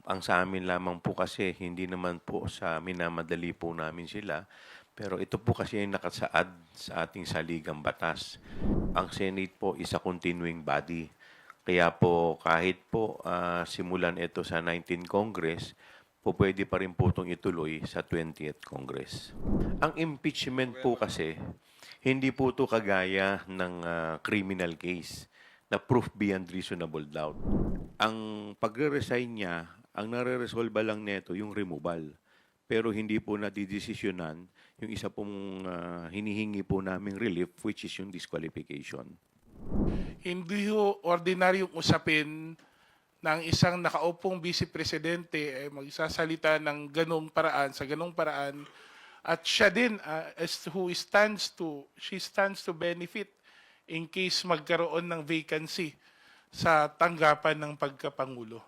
Ang sa amin lamang po kasi, hindi naman po sa minamadali po namin sila, pero ito po kasi ay nakasaad sa ating saligang batas. Ang Senate po is a continuing body. Kaya po kahit po simulan ito sa 19th Congress, po pwede pa rin po itong ituloy sa 20th Congress. Ang impeachment po kasi, hindi po ito kagaya ng criminal case na proof beyond reasonable doubt. Ang pagre-resign niya, ang nare-resolve lang nito yung removal. Pero hindi po nadidesisyonan yung isa pong hinihingi po naming relief, which is yung disqualification. Hindi ho ordinaryong usapin ng isang nakaupong vice presidente ay magsasalita ng ganong paraan, sa ganong paraan, at siya din she stands to benefit in case magkaroon ng vacancy sa tanggapan ng pagkapangulo.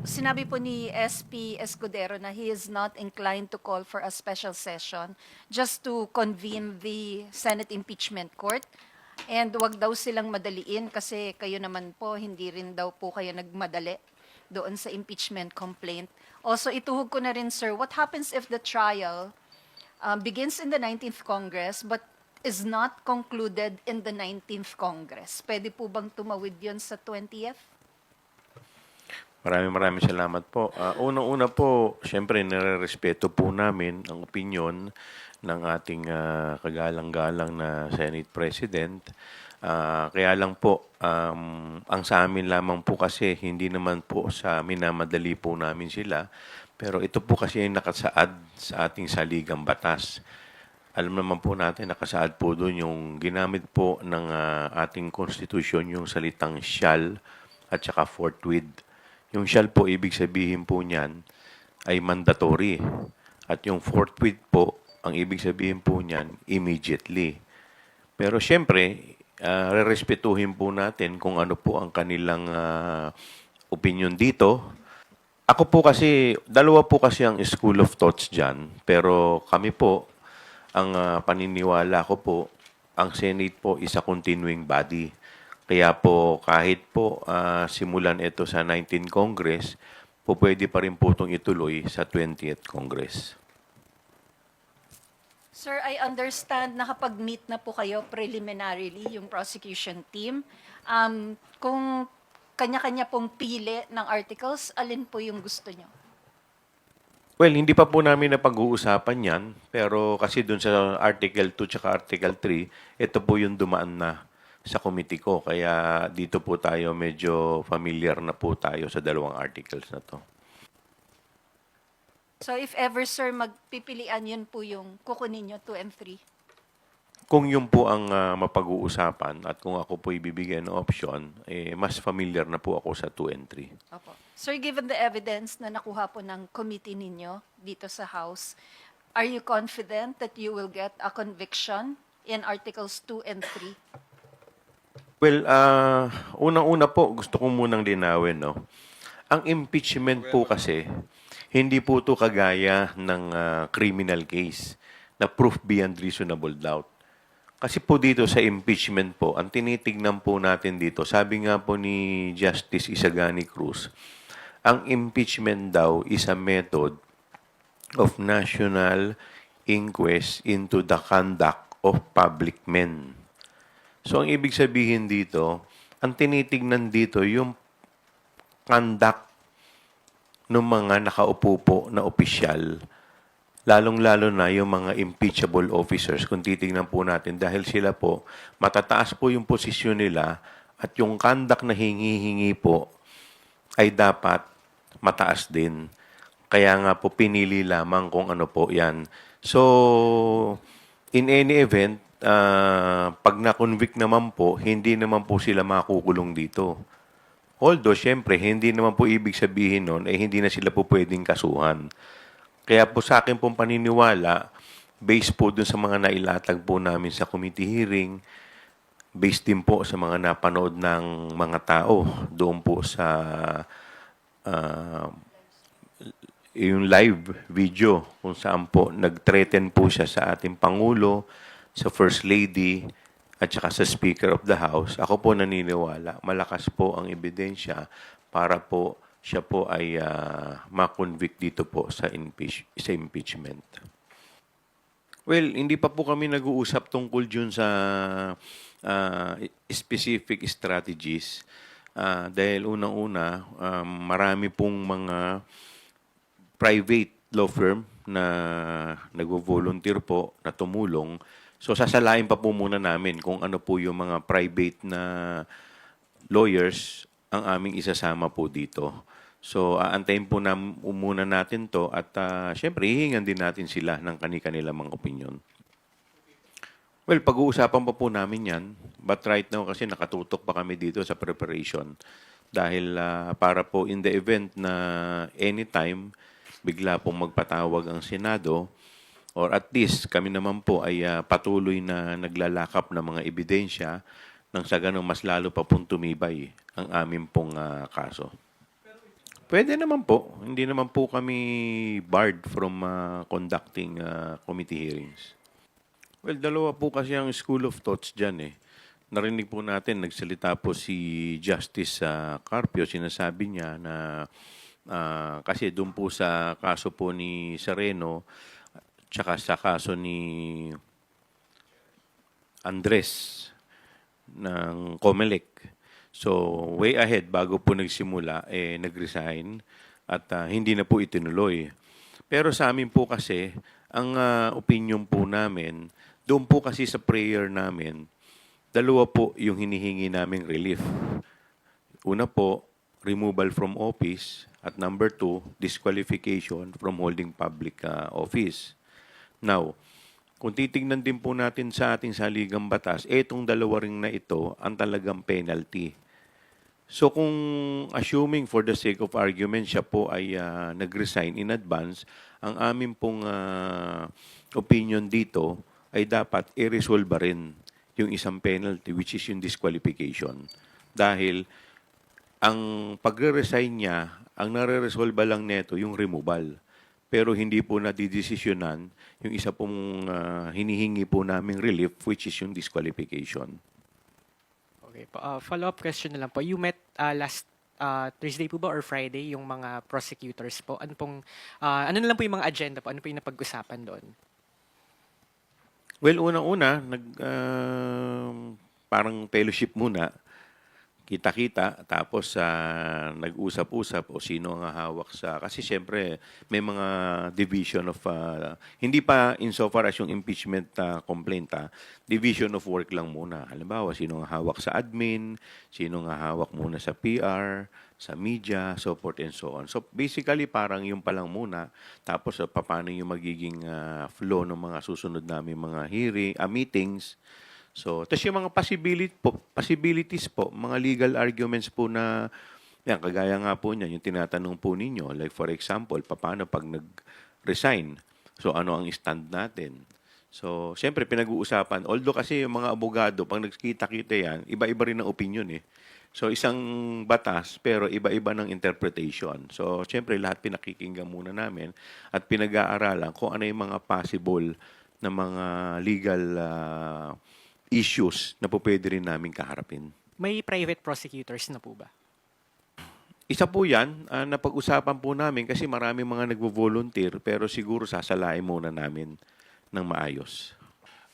Sinabi po ni SP Escudero na he is not inclined to call for a special session just to convene the Senate Impeachment Court. And wag daw silang madaliin kasi kayo naman po, hindi rin daw po kayo nagmadali doon sa impeachment complaint. Also, ituhog ko na rin, sir, what happens if the trial begins in the 19th Congress but is not concluded in the 19th Congress? Pwede po bang tumawid yun sa 20th? Maraming salamat po. Unang-una po, siyempre nare-respeto po namin ang opinyon ng ating kagalang-galang na Senate President. Kaya lang po, ang sa amin lamang po kasi, hindi naman po sa minamadali po namin sila, pero ito po kasi ay nakasaad sa ating saligang batas. Alam naman po natin, nakasaad po doon yung ginamit po ng ating konstitusyon, yung salitang shall at saka forthwith. Yung shall po, ibig sabihin po niyan ay mandatory. At yung forthwith po, ang ibig sabihin po niyan, immediately. Pero siyempre, rerespetuhin po natin kung ano po ang kanilang opinion dito. Ako po kasi, dalawa po kasi ang school of thoughts dyan. Pero kami po, ang paniniwala ko po, ang Senate po is a continuing body. Kaya po kahit po simulan ito sa 19th Congress, po pwede pa rin po itong ituloy sa 20th Congress. Sir, I understand na kapag meet na po kayo preliminarily, yung prosecution team, kung kanya-kanya pong pili ng articles, alin po yung gusto nyo? Well, hindi pa po namin napag-uusapan yan, pero kasi dun sa Article 2 at Article 3, ito po yung dumaan na sa committee ko. Kaya dito po tayo medyo familiar na po tayo sa dalawang articles na to. So if ever, sir, magpipilian, yun po yung kukunin nyo, 2 and 3. Kung yun po ang mapag-uusapan at kung ako po ibibigyan ng option, mas familiar na po ako sa 2 and 3. Opo. Sir, given the evidence na nakuha po ng committee ninyo dito sa House, are you confident that you will get a conviction in Articles 2 and 3? Well, unang-una po, gusto ko munang linawin, no? Ang impeachment po kasi, hindi po ito kagaya ng criminal case na proof beyond reasonable doubt. Kasi po dito sa impeachment po, ang tinitignan po natin dito, sabi nga po ni Justice Isagani Cruz, ang impeachment daw is a method of national inquest into the conduct of public men. So, ang ibig sabihin dito, ang tinitignan dito yung conduct ng mga nakaupo po na opisyal, lalong-lalo na yung mga impeachable officers, kung titignan po natin, dahil sila po, matataas po yung posisyon nila at yung conduct na hingi-hingi po ay dapat mataas din. Kaya nga po, pinili lamang kung ano po yan. So, in any event, pag na-convict naman po, hindi naman po sila makukulong dito. Although, syempre, hindi naman po ibig sabihin nun, hindi na sila po pwedeng kasuhan. Kaya po sa akin pong paniniwala, based po dun sa mga nailatag po namin sa committee hearing, based din po sa mga napanood ng mga tao doon po sa yung live video kung saan po nag-threaten po siya sa ating Pangulo, sa First Lady, at saka sa Speaker of the House, ako po naniniwala, malakas po ang ebidensya para po siya po ay ma-convict dito po sa impeachment. Well, hindi pa po kami nag-uusap tungkol dun sa specific strategies. Dahil unang-una, marami pong mga private law firm na nagvo-volunteer po na tumulong. So sasalain pa po muna namin kung ano po yung mga private na lawyers ang aming isasama po dito. So aantayin po muna natin to at syempre hihingan din natin sila ng kani-kanila mga opinion. Well, pag-uusapan pa po namin yan. But right now kasi nakatutok pa kami dito sa preparation. Dahil para po in the event na anytime bigla pong magpatawag ang Senado or at least kami naman po ay patuloy na naglalakap ng mga ebidensya nang sa ganun mas lalo pa pong tumibay ang amin pong kaso. Pwede naman po. Hindi naman po kami barred from conducting committee hearings. Well, dalawa po kasi ang school of thoughts dyan eh. Narinig po natin, nagsalita po si Justice Carpio, sinasabi niya na kasi doon po sa kaso po ni Sereno, tsaka sa kaso ni Andres ng Comelec. So, way ahead, bago po nagsimula, nag-resign at hindi na po itinuloy. Pero sa amin po kasi, ang opinion po namin, doon po kasi sa prayer namin, dalawa po yung hinihingi naming relief. Una po, removal from office. At number 2, disqualification from holding public office. Now, kung titignan din po natin sa ating saligang batas, itong dalawa ring na ito ang talagang penalty. So kung assuming for the sake of argument siya po ay nag-resign in advance, ang amin pong opinion dito ay dapat i-resolve rin yung isang penalty which is yung disqualification. Dahil ang pagre-resign niya, ang nare-resolve lang neto yung removal. Pero hindi po nadidesisyonan yung isa pong hinihingi po naming relief which is yung disqualification. Okay po. Follow-up question na lang po. You met last Thursday po ba or Friday yung mga prosecutors po? Ano na lang po yung mga agenda po? Ano po yung napag-usapan doon? Well, unang-una, parang fellowship muna. Kita-kita, tapos nag-usap-usap o sino ang hawak sa... Kasi siyempre, may mga division of... hindi pa insofar as yung impeachment complaint, division of work lang muna. Halimbawa, sino ang hawak sa admin, sino ang hawak muna sa PR, sa media, so forth and so on. So basically, parang yung pa lang muna. Tapos, paano yung magiging flow ng mga susunod namin mga meetings. So, tapos yung mga possibilities po, mga legal arguments po na, yan, kagaya nga po niyan, yung tinatanong po ninyo, like for example, paano pag nag-resign? So, ano ang stand natin? So, siyempre, pinag-uusapan. Although kasi yung mga abogado, pag nagkita-kita yan, iba-iba rin ang opinion eh. So, isang batas, pero iba-iba ng interpretation. So, siyempre, lahat pinakikinggan muna namin at pinag-aaralan kung ano yung mga possible na mga legal issues na po pwede rin namin kaharapin. May private prosecutors na po ba? Isa po yan, napag-usapan po namin kasi maraming mga nagvo-volunteer pero siguro sasalain muna namin ng maayos.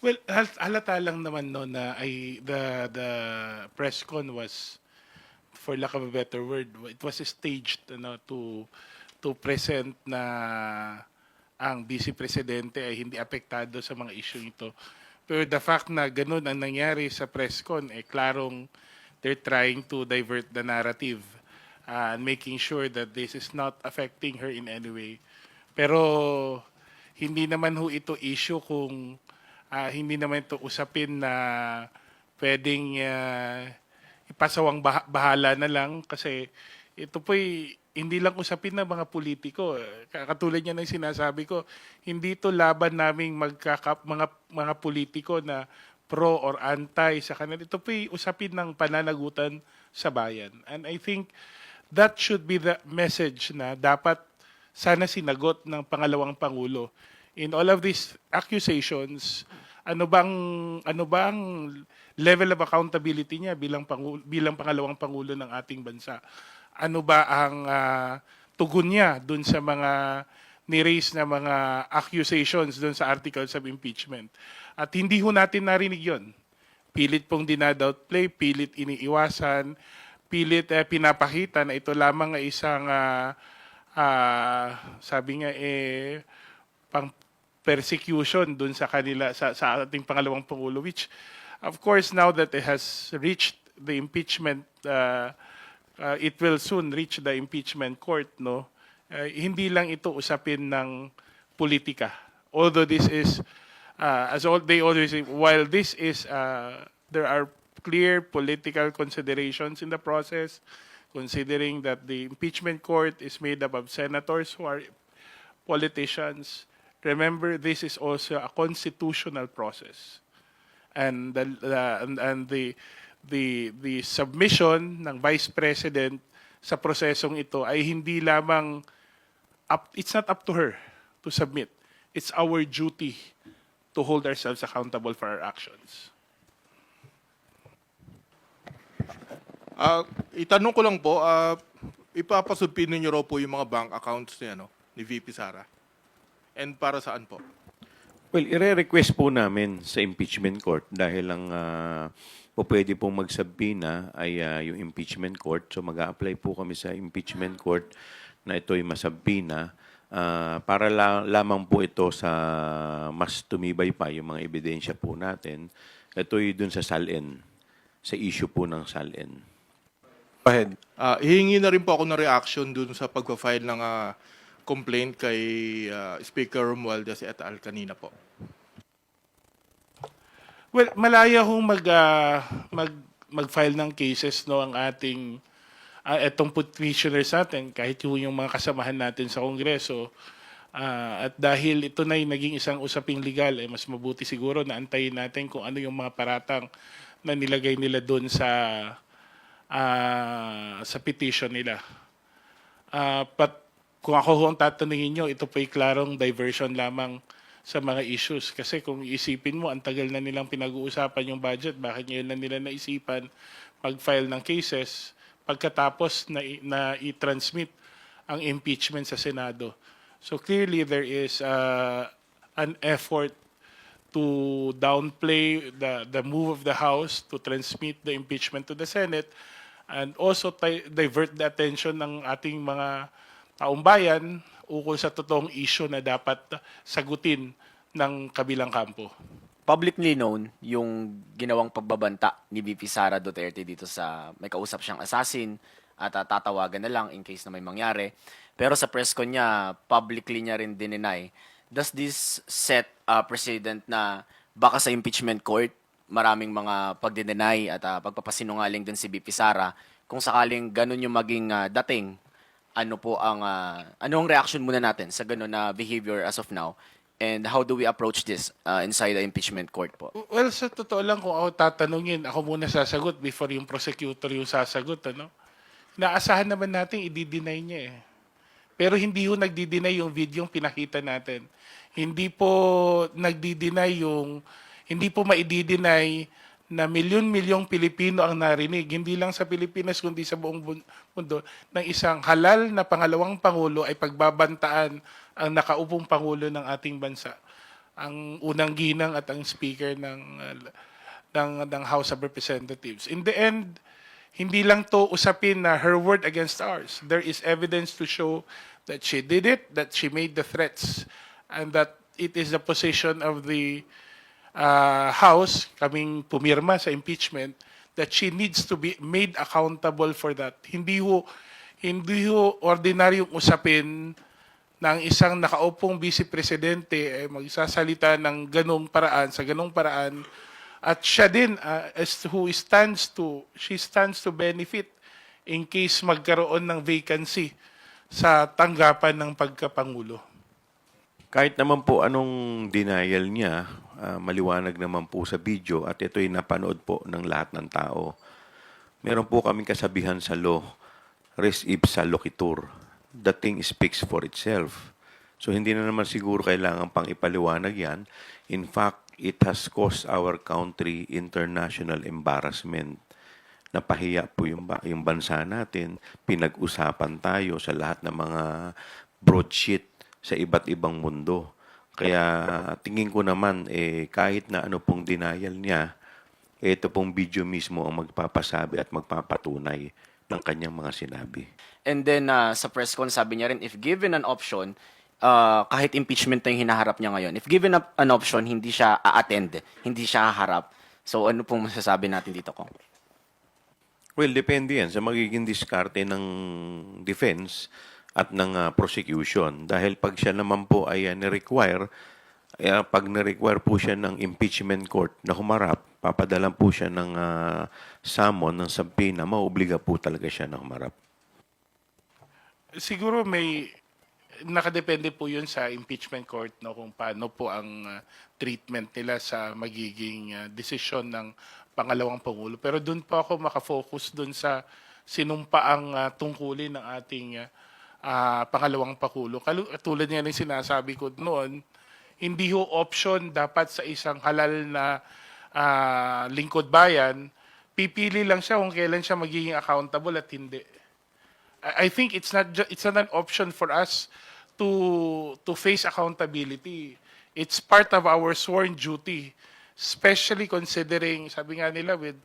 Well, halata lang naman no na the press con was, for lack of a better word, it was staged to present na ang Vice Presidente ay hindi apektado sa mga issue ito. Pero the fact na ganun ang nangyari sa press con, klarong they're trying to divert the narrative and making sure that this is not affecting her in any way. Pero hindi naman ho ito issue kung hindi naman ito usapin na pwedeng ipasawang bahala na lang kasi ito po'y hindi lang usapin ng mga politiko. Katulad niya ng sinasabi ko, hindi ito laban naming mga politiko na pro or anti sa kanila. Ito po'y usapin ng pananagutan sa bayan. And I think that should be the message na dapat sana sinagot ng pangalawang Pangulo. In all of these accusations, ano bang level of accountability niya bilang pangalawang pangulo ng ating bansa? Ano ba ang tugon niya dun sa mga ni-raise na mga accusations dun sa articles of impeachment? At hindi ho natin narinig yon. Pilit pong dinadownplay, pilit iniiwasan, pilit pinapakita na ito lamang ay isang sabi nga pang persecution dun sa kanila sa ating pangalawang pangulo, which of course now that it has reached the impeachment it will soon reach the impeachment court, no. Hindi lang ito usapin ng politika, although this is they always say, while this is there are clear political considerations in the process, considering that the impeachment court is made up of senators who are politicians. Remember, this is also a constitutional process, and the submission ng Vice President sa prosesong ito ay hindi lamang it's not up to her to submit. It's our duty to hold ourselves accountable for our actions. Itanong ko lang po, ipapasubpin niyo raw po yung mga bank accounts ni VP Sara. And para saan po? Well, ire-request po namin sa impeachment court dahil lang po pwede pong magsabina ay yung impeachment court. So mag-a-apply po kami sa impeachment court na ito'y masabina para lamang po ito sa mas tumibay pa yung mga ebidensya po natin. Ito'y dun sa SALN, sa issue po ng SALN. Go ahead. Hihingi na rin po ako ng reaction dun sa pagpa-file ng complaint kay Speaker Romualdez et al. Kanina po. Well, malaya hong mag-file ng cases, no, ang ating etong petitioners natin, kahit yung mga kasamahan natin sa Kongreso. At dahil ito na naging isang usaping legal, mas mabuti siguro na antayin natin kung ano yung mga paratang na nilagay nila doon sa petition nila. But kung ako ho ang tatanungin nyo, ito po'y klarong diversion lamang sa mga issues. Kasi kung iisipin mo, ang tagal na nilang pinag-uusapan yung budget, bakit ngayon na nila naisipan mag-file ng cases pagkatapos na i-transmit ang impeachment sa Senado. So clearly there is an effort to downplay the move of the House to transmit the impeachment to the Senate and also divert the attention ng ating mga taong bayan ukol sa totoong issue na dapat sagutin ng kabilang kampo. Publicly known yung ginawang pagbabanta ni VP Sara Duterte dito sa may kausap siyang assassin at tatawagan na lang in case na may mangyari. Pero sa press con niya, publicly niya rin dininay. Does this set a precedent na baka sa impeachment court, maraming mga pagdideny at pagpapasinungaling dun si VP Sara, kung sakaling ganun yung maging dating, ano po ang anong reaction muna natin sa ganun na behavior as of now? And how do we approach this inside the impeachment court po? Well, sa totoo lang, kung ako tatanungin, ako muna sasagot before yung prosecutor yung sasagot. Naasahan naman natin, i-deny niya eh. Pero hindi ho nagdi-deny yung video yung pinakita natin. Hindi po hindi po maidi-deny na milyon-milyong Pilipino ang narinig, hindi lang sa Pilipinas kundi sa buong mundo, ng isang halal na pangalawang pangulo ay pagbabantaan ang nakaupong pangulo ng ating bansa. Ang unang ginang at ang speaker ng House of Representatives. In the end, hindi lang to usapin na her word against ours. There is evidence to show that she did it, that she made the threats, and that it is the position of the House, kaming pumirma sa impeachment, that she needs to be made accountable for that. Hindi ho ordinaryong usapin ng isang nakaupong vice presidente magsasalita ng sa ganong paraan, at siya din she stands to benefit in case magkaroon ng vacancy sa tanggapan ng pagkapangulo. Kahit naman po anong denial niya, maliwanag naman po sa video at ito'y napanood po ng lahat ng tao. Meron po kaming kasabihan sa law, res ipsa loquitur. The thing speaks for itself. So hindi na naman siguro kailangan pang ipaliwanag yan. In fact, it has caused our country international embarrassment. Napahiya po yung bansa natin. Pinag-usapan tayo sa lahat ng mga broadsheet sa iba't ibang mundo. Kaya tingin ko naman, kahit na ano pong denial niya, ito pong video mismo ang magpapasabi at magpapatunay ng kanyang mga sinabi. And then sa press con sabi niya rin, if given an option, kahit impeachment na yung hinaharap niya ngayon, if given an option, hindi siya a-attend, hindi siya haharap. So ano pong masasabi natin dito, Kong? Well, depende yan sa magiging diskarte ng defense at ng prosecution. Dahil pag siya naman po ay ni-require, pag ni-require po siya ng impeachment court na humarap, papadalan po siya ng summon, ng subpoena, maobliga po talaga siya na humarap. Siguro may nakadepende po yun sa impeachment court, no, kung paano po ang treatment nila sa magiging desisyon ng pangalawang Pangulo. Pero doon po ako makafocus doon sa sinumpaang tungkulin ng ating pangalawang Pangulo. Tulad nga ng sinasabi ko noon, hindi ho option dapat sa isang halal na lingkod bayan, pipili lang siya kung kailan siya magiging accountable at hindi. I think it's not an option for us to face accountability. It's part of our sworn duty, especially considering, sabi nga nila, with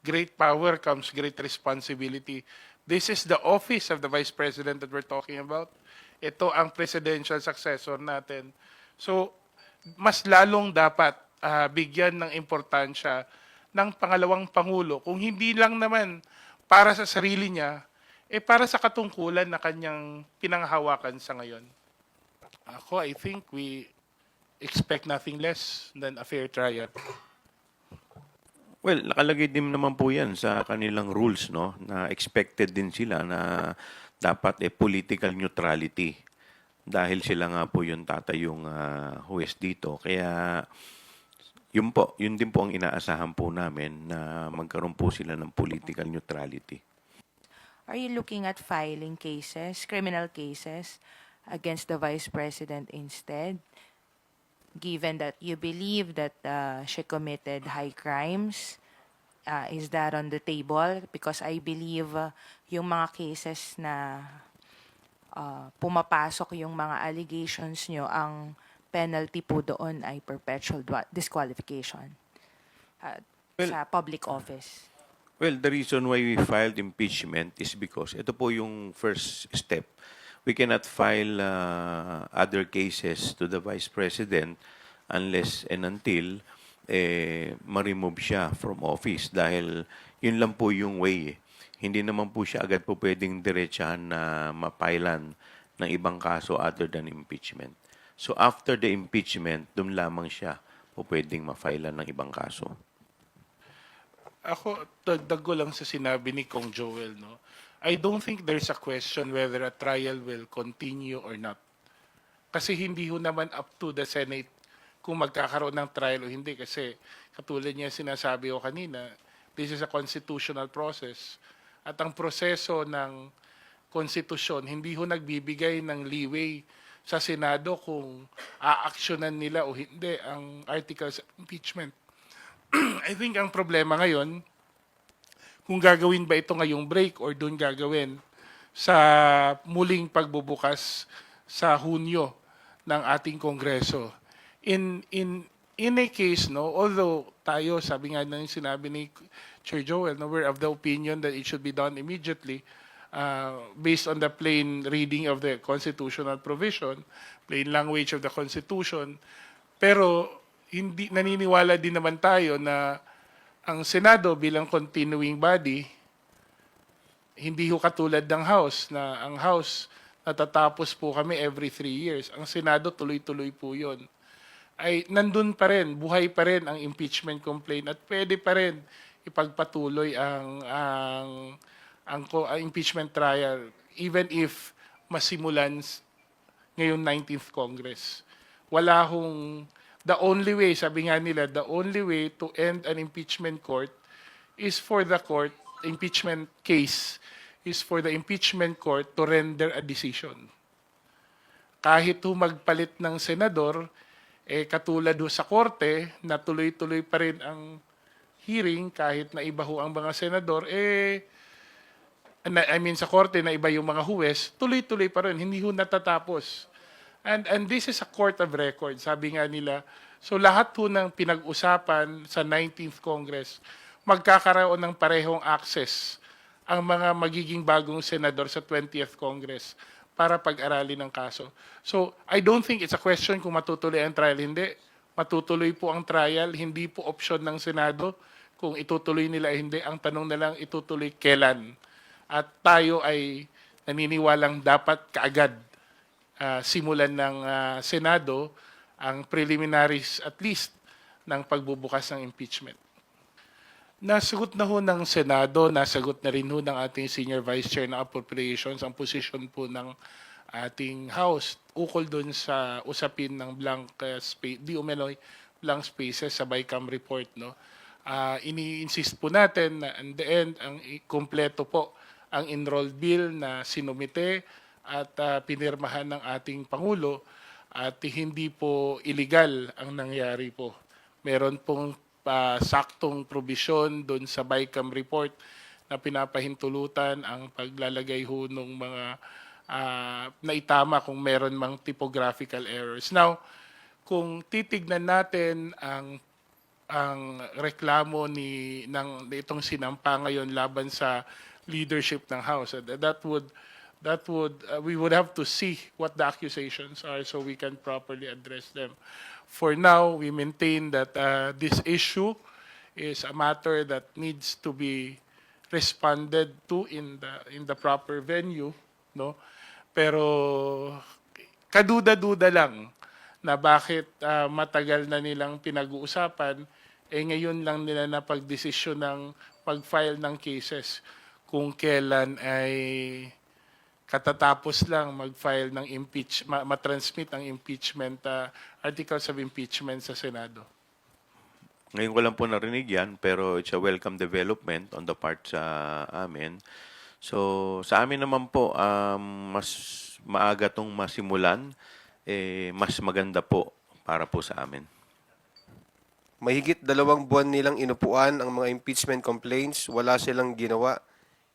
great power comes great responsibility. This is the office of the Vice President that we're talking about. Ito ang presidential successor natin. So, mas lalong dapat bigyan ng importansya ng pangalawang Pangulo. Kung hindi lang naman para sa sarili niya, para sa katungkulan na kanyang pinanghawakan sa ngayon. Ako, I think we expect nothing less than a fair trial. Well, nakalagay din naman po yan sa kanilang rules, no? Na expected din sila na dapat political neutrality. Dahil sila nga po yung tatayong huwes dito. Kaya yun din po ang inaasahan po namin na magkaroon po sila ng political neutrality. Are you looking at filing cases, criminal cases, against the Vice President instead? Given that you believe that she committed high crimes, is that on the table? Because I believe yung mga cases na pumapasok yung mga allegations nyo, ang penalty po doon ay perpetual disqualification sa public office. Well, the reason why we filed impeachment is because ito po yung first step. We cannot file other cases to the Vice President unless and until ma-remove siya from office dahil yun lang po yung way. Hindi naman po siya agad po pwedeng diretsahan na mapailan ng ibang kaso other than impeachment. So after the impeachment, doon lamang siya po pwedeng mapailan ng ibang kaso. Ako, dagdag ko lang sa sinabi ni Kong Joel, no? I don't think there's a question whether a trial will continue or not. Kasi hindi ho naman up to the Senate kung magkakaroon ng trial o hindi. Kasi katulad niya sinasabi ko kanina, this is a constitutional process. At ang proseso ng konstitusyon, hindi ho nagbibigay ng leeway sa Senado kung aaksyonan nila o hindi ang articles of impeachment. I think ang problema ngayon, kung gagawin ba ito ngayong break or doon gagawin sa muling pagbubukas sa Hunyo ng ating Kongreso. In a case, no, although tayo, sabi nga ng sinabi ni Chair Joel, no, we're of the opinion that it should be done immediately based on the plain reading of the constitutional provision, plain language of the Constitution. Pero hindi naniniwala din naman tayo na ang Senado bilang continuing body, hindi ho katulad ng House, na ang House natatapos po kami every 3 years. Ang Senado tuloy-tuloy po yun. Ay nandun pa rin, buhay pa rin ang impeachment complaint at pwede pa rin ipagpatuloy ang impeachment trial even if masimulan ngayon 19th Congress. Wala hong the only way, sabi nga nila, the only way to end an impeachment court is for the court, impeachment case, is for the impeachment court to render a decision. Kahit magpalit ng senador, Katulad ho sa korte na tuloy-tuloy pa rin ang hearing kahit na iba ho ang mga senador, sa korte na iba yung mga huwes, tuloy-tuloy pa rin, hindi ho natatapos. And this is a court of record, sabi nga nila. So lahat ho ng pinag-usapan sa 19th Congress, magkakaroon ng parehong access ang mga magiging bagong senador sa 20th Congress para pag-aralin ng kaso. So I don't think it's a question kung matutuloy ang trial. Hindi. Matutuloy po ang trial, hindi po option ng Senado kung itutuloy nila hindi. Ang tanong na lang itutuloy kailan. At tayo ay naniniwalang dapat kaagad simulan ng Senado ang preliminaries at least ng pagbubukas ng impeachment. Nasagot na ho ng Senado, nasagot na rin ho ng ating Senior Vice Chair ng Appropriations ang posisyon po ng ating House ukol doon sa usapin ng blank space, blank spaces sa BICAM report. No? Ini-insist po natin na in the end, ang kumpleto po ang enrolled bill na sinumite at pinirmahan ng ating Pangulo at hindi po illegal ang nangyari po. Meron pong saktong probisyon doon sa BICAM report na pinapahintulutan ang paglalagay ho ng mga naitama kung meron mang typographical errors. Now, kung titignan natin ang reklamo ng itong sinampa ngayon laban sa leadership ng House, we would have to see what the accusations are so we can properly address them. For now, we maintain that this issue is a matter that needs to be responded to in the proper venue, no? Pero kaduda-duda lang na bakit matagal na nilang pinag-uusapan, ngayon lang nila napagdesisyon ng pag-file ng cases kung kailan ay katatapos lang mag-file ng matransmit ang impeachment, articles of impeachment sa Senado. Ngayon ko lang po narinig yan, pero it's a welcome development on the part sa amin. So, sa amin naman po, mas maaga tong masimulan, mas maganda po para po sa amin. Mahigit 2 buwan nilang inupuan ang mga impeachment complaints, wala silang ginawa.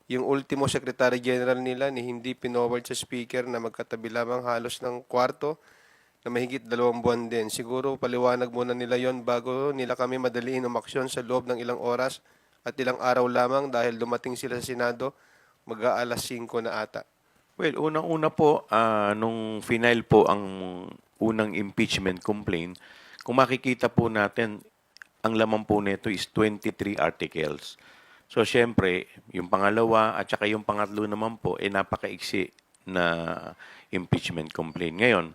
Yung ultimo Secretary General nila ni hindi pinoward sa Speaker na magkatabi lamang halos ng kwarto na mahigit 2 buwan din. Siguro paliwanag muna nila yon bago nila kami madaliin umaksyon sa loob ng ilang oras at ilang araw lamang dahil dumating sila sa Senado mag-aalas 5 na ata. Well, unang-una po, nung final po ang unang impeachment complaint, kung makikita po natin, ang laman po nito is 23 articles. So, syempre, yung pangalawa at saka yung pangatlo naman po, napakaiksi na impeachment complaint. Ngayon,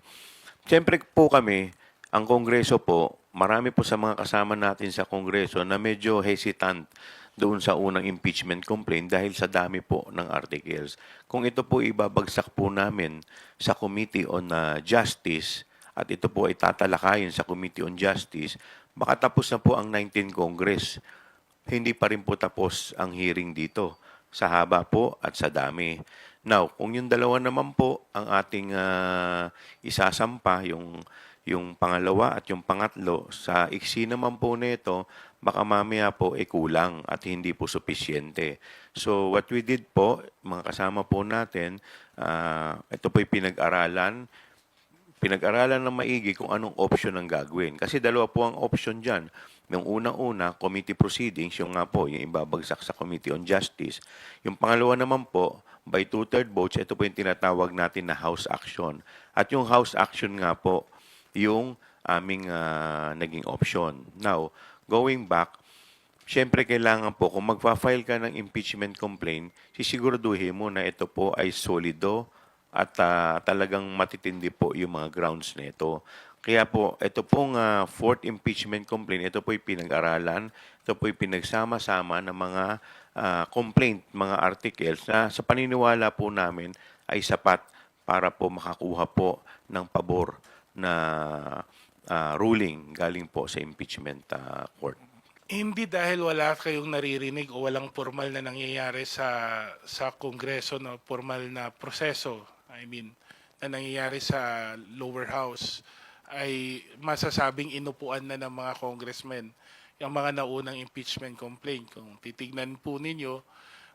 syempre po kami, ang Kongreso po, marami po sa mga kasama natin sa Kongreso na medyo hesitant doon sa unang impeachment complaint dahil sa dami po ng articles. Kung ito po ibabagsak po namin sa Committee on Justice at ito po ay tatalakayin sa Committee on Justice, baka tapos na po ang 19th Congress. Hindi pa rin po tapos ang hearing dito sa haba po at sa dami. Now, kung yung dalawa naman po ang ating isasampa, yung pangalawa at yung pangatlo, sa iksi naman po nito, baka mamaya po kulang at hindi po supisyente. So what we did po, mga kasama po natin, ito po'y pinag-aralan ng maigi kung anong option ang gagawin. Kasi dalawa po ang option dyan. Yung unang-una, committee proceedings, yung nga po, yung ibabagsak sa Committee on Justice. Yung pangalawa naman po, by 2/3 votes, ito po yung tinatawag natin na House Action. At yung House Action nga po, yung aming naging option. Now, going back, syempre kailangan po, kung magpa-file ka ng impeachment complaint, sisiguraduhin mo na ito po ay solido at talagang matitindi po yung mga grounds nito. Kaya po, ito pong fourth impeachment complaint, ito po'y pinag-aralan, ito po'y pinagsama-sama ng mga complaint, mga articles na sa paniniwala po namin ay sapat para po makakuha po ng pabor na ruling galing po sa impeachment court. Hindi dahil wala kayong naririnig o walang formal na nangyayari sa Kongreso, no, formal na proseso, na nangyayari sa lower house. ay masasabing inupuan na ng mga congressmen yung mga naunang impeachment complaint. Kung titignan po ninyo,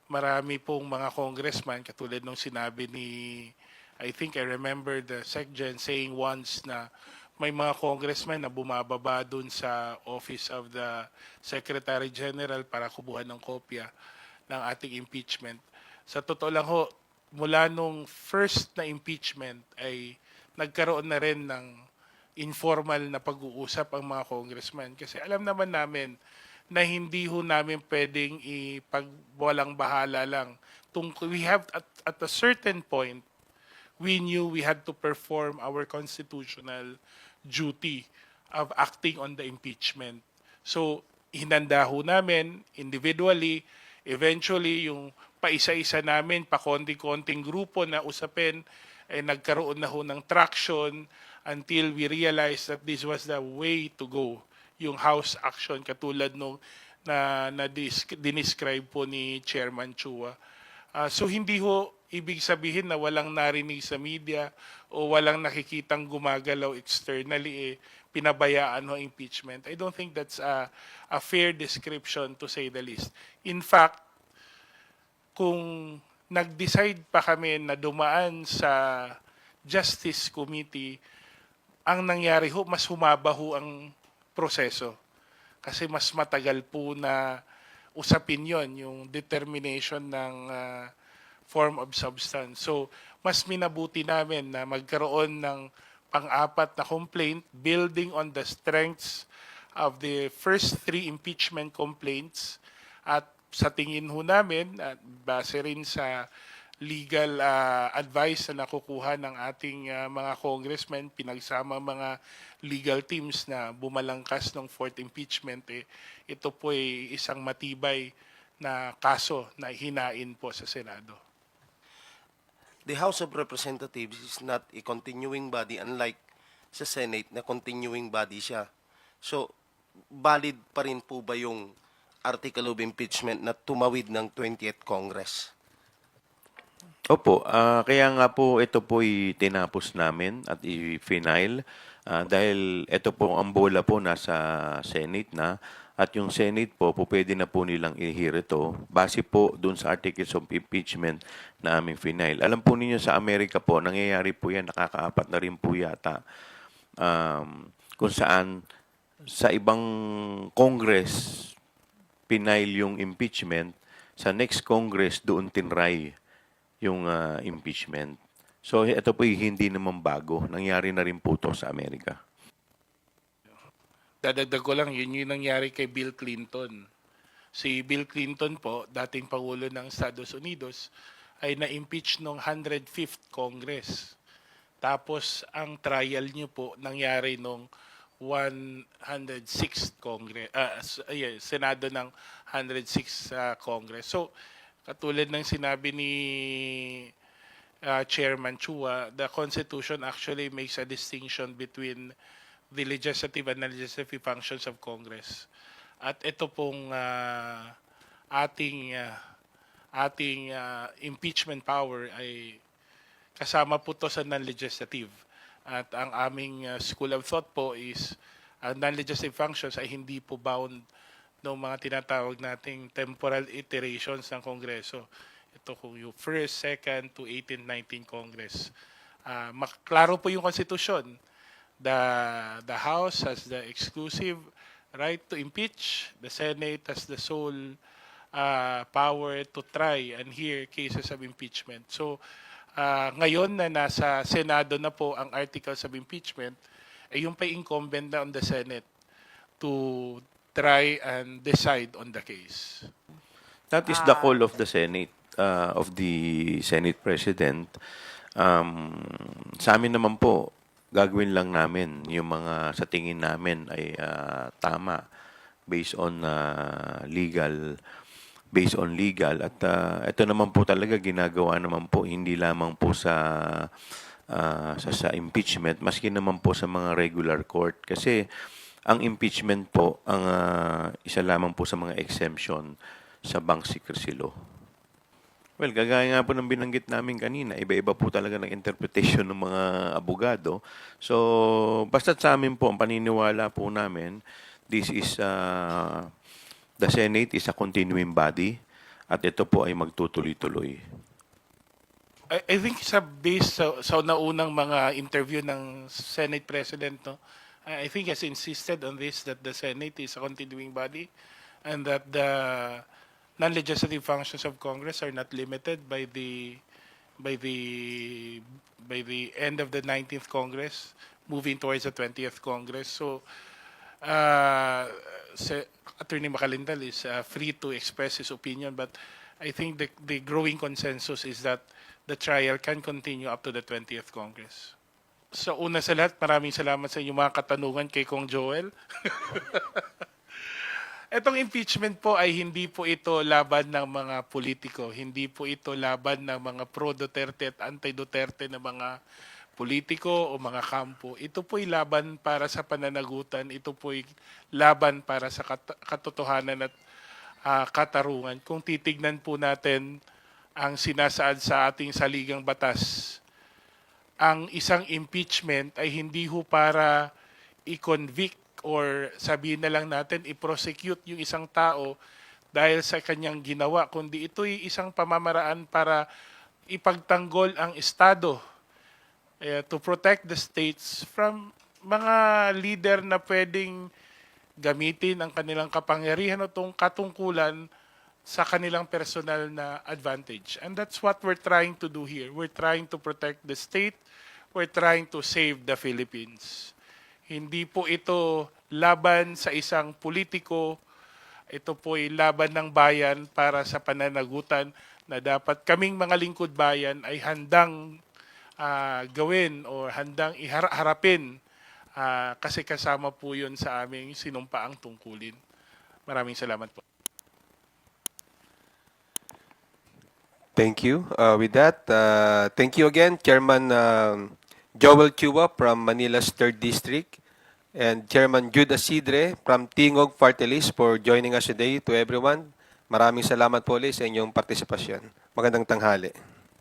marami pong mga congressman, katulad nung sinabi ni, I think I remember the SecGen saying once na may mga congressman na bumababa dun sa Office of the Secretary General para kubuhan ng kopya ng ating impeachment. Sa totoo lang ho, mula nung first na impeachment ay nagkaroon na rin ng informal na pag-uusap ang mga congressman. Kasi alam naman namin na hindi ho namin pwedeng ipagwalang bahala lang. We have, at a certain point, we knew we had to perform our constitutional duty of acting on the impeachment. So, hinanda ho namin individually, eventually yung paisa-isa namin, pakonti-konting grupo na usapin, ay nagkaroon na ho ng traction until we realized that this was the way to go. Yung House action, katulad nung dinescribe po ni Chairman Chua. So hindi ho ibig sabihin na walang narinig sa media o walang nakikitang gumagalaw externally, pinabayaan ho impeachment. I don't think that's a fair description, to say the least. In fact, kung nag-decide pa kami na dumaan sa Justice Committee, ang nangyari ho, mas humaba ho ang proseso. Kasi mas matagal po na usapin yon, yung determination ng form of substance. So, mas minabuti namin na magkaroon ng pang-apat na complaint building on the strengths of the first 3 impeachment complaints, at sa tingin ho namin, at base rin sa legal advice na nakukuha ng ating mga congressmen, pinagsama mga legal teams na bumalangkas ng 4th impeachment, ito po ay isang matibay na kaso na hinain po sa Senado. The House of Representatives is not a continuing body, unlike sa Senate na continuing body siya. So, valid pa rin po ba yung article of impeachment na tumawid ng 20th Congress? Opo, kaya nga po ito po tinapos namin at i-final dahil ito po ang bola po nasa Senate na, at yung Senate po pwede na po nilang i-hear ito base po dun sa articles of impeachment na aming final. Alam po ninyo sa Amerika po, nangyayari po yan, nakakaapat na rin po yata, kung saan sa ibang Congress pinail yung impeachment, sa next Congress doon tinray yung impeachment. So ito po hindi naman bago. Nangyari na rin po ito sa Amerika. Dadagdag ko lang, yun yung nangyari kay Bill Clinton. Si Bill Clinton po, dating Pangulo ng Estados Unidos, ay na-impeach noong 105th Congress. Tapos ang trial niyo po nangyari noong 106th Congress, Senado ng 106th Congress. So, katulad ng sinabi ni Chairman Chua, the Constitution actually makes a distinction between the legislative and non-legislative functions of Congress. At ito pong ating impeachment power ay kasama po to sa non-legislative. At ang aming school of thought po is ang non-legislative functions ay hindi po bound ng mga tinatawag nating temporal iterations ng Kongreso. Ito kung yung first, second to 18th, 19th Congress. Klaro po yung konstitusyon. The House has the exclusive right to impeach. The Senate has the sole power to try and hear cases of impeachment. So, ngayon na nasa Senado na po ang articles of impeachment, ay yung pa incumbent na on the Senate to try and decide on the case. That is the call of the Senate, of the Senate President. Sa amin naman po, gagawin lang namin yung mga sa tingin namin ay tama based on legal at ito naman po talaga ginagawa naman po hindi lamang po sa impeachment, maski naman po sa mga regular court, kasi ang impeachment po ang isa lamang po sa mga exemption sa bank secrecy law. Well, kagaya nga po ng binanggit namin kanina, iba-iba po talaga ng interpretation ng mga abogado. So, basta't sa amin po, ang paniniwala po namin, this is, the Senate is a continuing body at ito po ay magtutuloy-tuloy. I think sa base sa naunang mga interview ng Senate President, no, I think has insisted on this, that the Senate is a continuing body and that the non-legislative functions of Congress are not limited by the end of the 19th Congress, moving towards the 20th Congress. So, Attorney Macalindal is free to express his opinion, but I think the growing consensus is that the trial can continue up to the 20th Congress. So una sa lahat, maraming salamat sa inyong mga katanungan kay Kong Joel. Etong impeachment po ay hindi po ito laban ng mga politiko, hindi po ito laban ng mga pro-Duterte at anti-Duterte na mga politiko o mga kampo. Ito po'y laban para sa pananagutan, ito po'y laban para sa katotohanan at katarungan. Kung titignan po natin ang sinasaad sa ating saligang batas, ang isang impeachment ay hindi ho para i-convict or sabihin na lang natin i-prosecute yung isang tao dahil sa kanyang ginawa, kundi ito'y isang pamamaraan para ipagtanggol ang Estado to protect the states from mga leader na pwedeng gamitin ang kanilang kapangyarihan o katungkulan sa kanilang personal na advantage. And that's what we're trying to do here. We're trying to protect the state. We're trying to save the Philippines. Hindi po ito laban sa isang politiko. Ito po'y laban ng bayan para sa pananagutan na dapat kaming mga lingkod bayan ay handang gawin o handang harapin kasi kasama po yun sa aming sinumpaang tungkulin. Maraming salamat po. Thank you. With that, thank you again, Chairman Joel Chua from Manila's 3rd District and Chairman Jude Asidre from Tingog Party List for joining us today. To everyone, maraming salamat po ulit sa inyong partisipasyon. Magandang tanghali.